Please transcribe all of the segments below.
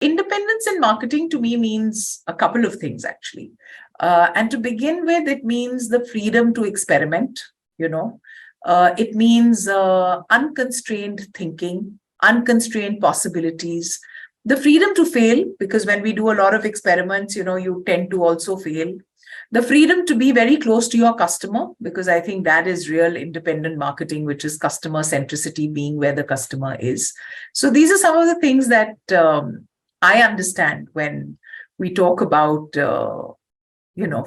independence in marketing to me means a couple of things, actually. And to begin with, it means the freedom to experiment, you know. It means unconstrained thinking, unconstrained possibilities, the freedom to fail, because when we do a lot of experiments, you tend to also fail. The freedom to be very close to your customer, because I think that is real independent marketing, which is customer centricity, being where the customer is. So these are some of the things that I understand when we talk about,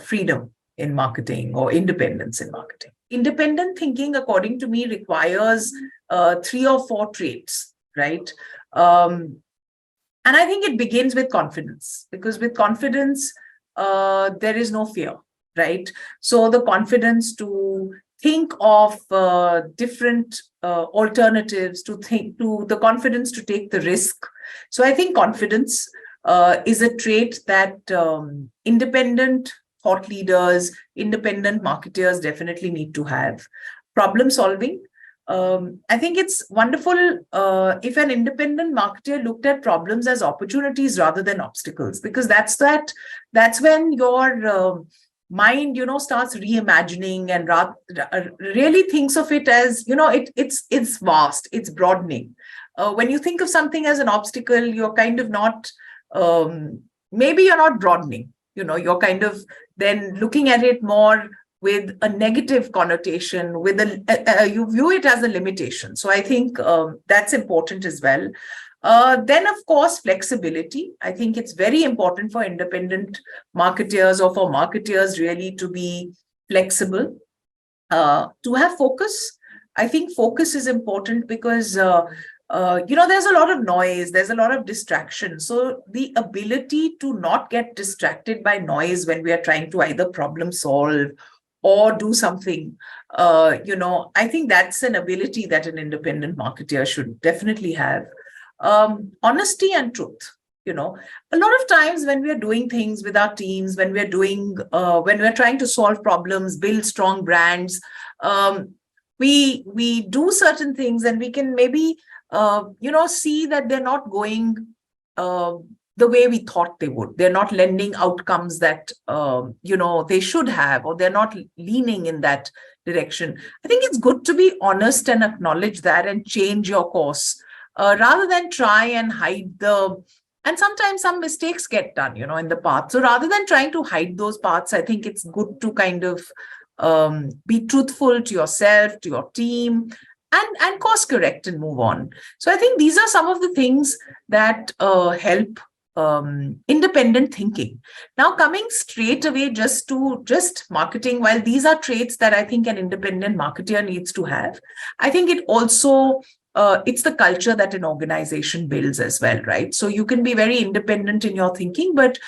freedom in marketing or independence in marketing. Independent thinking, according to me, requires 3 or 4 traits, right? And I think it begins with confidence, because with confidence, there is no fear, right? So the confidence to think of different alternatives, to the confidence to take the risk. So I think confidence is a trait that independent thought leaders, independent marketers definitely need to have. Problem solving. I think it's wonderful if an independent marketer looked at problems as opportunities rather than obstacles, because that's when your mind, starts reimagining and really thinks of it as, it's vast, it's broadening. When you think of something as an obstacle, you're kind of not, maybe you're not broadening, you're kind of then looking at it more with a negative connotation, with you view it as a limitation. So I think that's important as well. Then, of course, flexibility. I think it's very important for independent marketers or for marketers really to be flexible, to have focus. I think focus is important because there's a lot of noise, there's a lot of distraction. So the ability to not get distracted by noise when we are trying to either problem solve or do something, I think that's an ability that an independent marketer should definitely have. Honesty and truth. A lot of times when we are doing things with our teams, when we're trying to solve problems, build strong brands, we do certain things and we can maybe see that they're not going the way we thought they would. They're not lending outcomes that, they should have, or they're not leaning in that direction. I think it's good to be honest and acknowledge that and change your course rather than try and hide and sometimes some mistakes get done, in the path. So rather than trying to hide those parts, I think it's good to kind of be truthful to yourself, to your team, and course correct and move on. So I think these are some of the things that help independent thinking. Now, coming straight away just marketing, while these are traits that I think an independent marketer needs to have, I think it also it's the culture that an organization builds as well, right? So you can be very independent in your thinking, but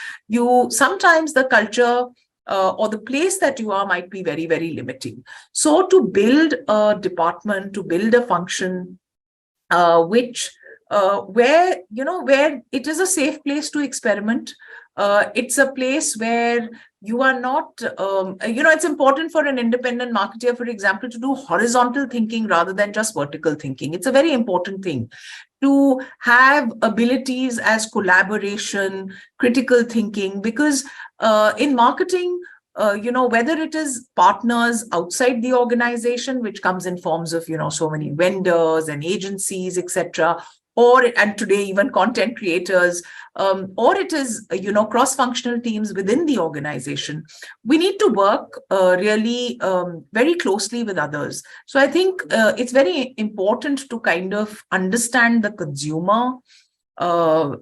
sometimes the culture or the place that you are might be very, very limiting. So to build a department, to build a function, where it is a safe place to experiment. It's a place where you are not, it's important for an independent marketer, for example, to do horizontal thinking rather than just vertical thinking. It's a very important thing to have abilities as collaboration, critical thinking, because in marketing, whether it is partners outside the organization, which comes in forms of, so many vendors and agencies, etc., and today even content creators, or it is, cross-functional teams within the organization, we need to work really very closely with others. So I think it's very important to kind of understand the consumer,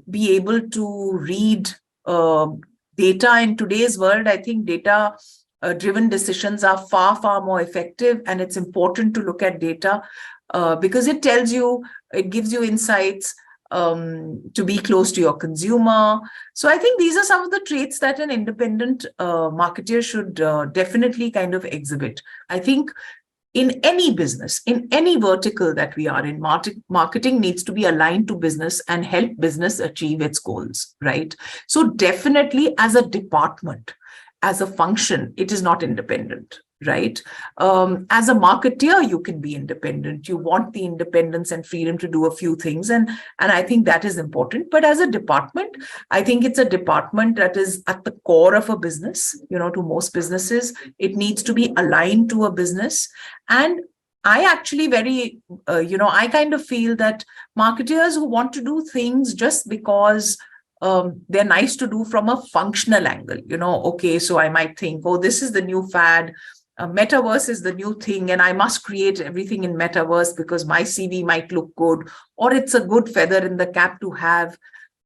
be able to read data. In today's world, I think data-driven decisions are far, far more effective, and it's important to look at data because it gives you insights to be close to your consumer. So I think these are some of the traits that an independent marketer should definitely kind of exhibit. I think in any business, in any vertical that we are in, marketing needs to be aligned to business and help business achieve its goals, right? So definitely as a department, as a function, it is not independent. right? As a marketeer, you can be independent. You want the independence and freedom to do a few things, and I think that is important. But as a department, I think it's a department that is at the core of a business. To most businesses, it needs to be aligned to a business. And I actually I kind of feel that marketers who want to do things just because they're nice to do from a functional angle. Okay, so I might think, oh, this is the new fad. Metaverse is the new thing, and I must create everything in metaverse because my CV might look good, or it's a good feather in the cap to have.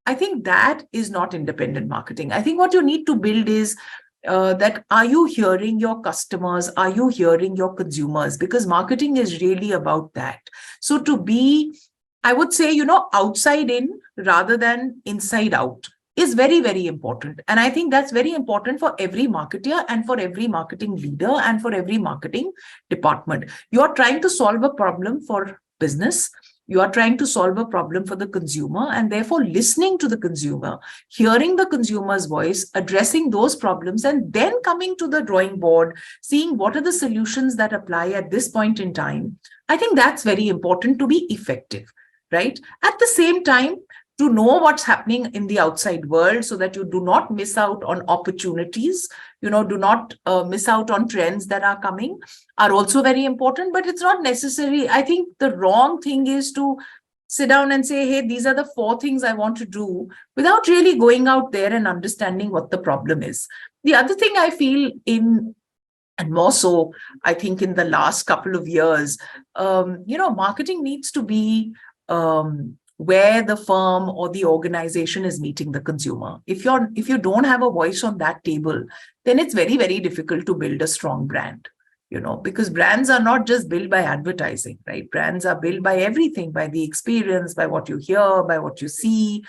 I think that is not independent marketing. I think what you need to build is that are you hearing your customers? Are you hearing your consumers? Because marketing is really about that. So to be, I would say, outside in rather than inside out is very, very important. And I think that's very important for every marketer and for every marketing leader and for every marketing department. You're trying to solve a problem for business. You are trying to solve a problem for the consumer, and therefore listening to the consumer, hearing the consumer's voice, addressing those problems, and then coming to the drawing board, seeing what are the solutions that apply at this point in time. I think that's very important to be effective, right? At the same time, to know what's happening in the outside world so that you do not miss out on opportunities, do not miss out on trends that are coming, are also very important. But it's not necessary. I think the wrong thing is to sit down and say, hey, these are the 4 things I want to do, without really going out there and understanding what the problem is. The other thing I feel and more so, I think in the last couple of years, marketing needs to be where the firm or the organization is meeting the consumer. If you don't have a voice on that table, then it's very, very difficult to build a strong brand, because brands are not just built by advertising, right? Brands are built by everything, by the experience, by what you hear, by what you see.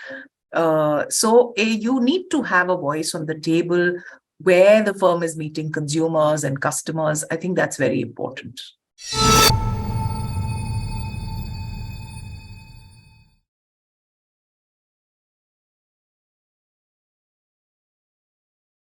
So you need to have a voice on the table where the firm is meeting consumers and customers. I think that's very important.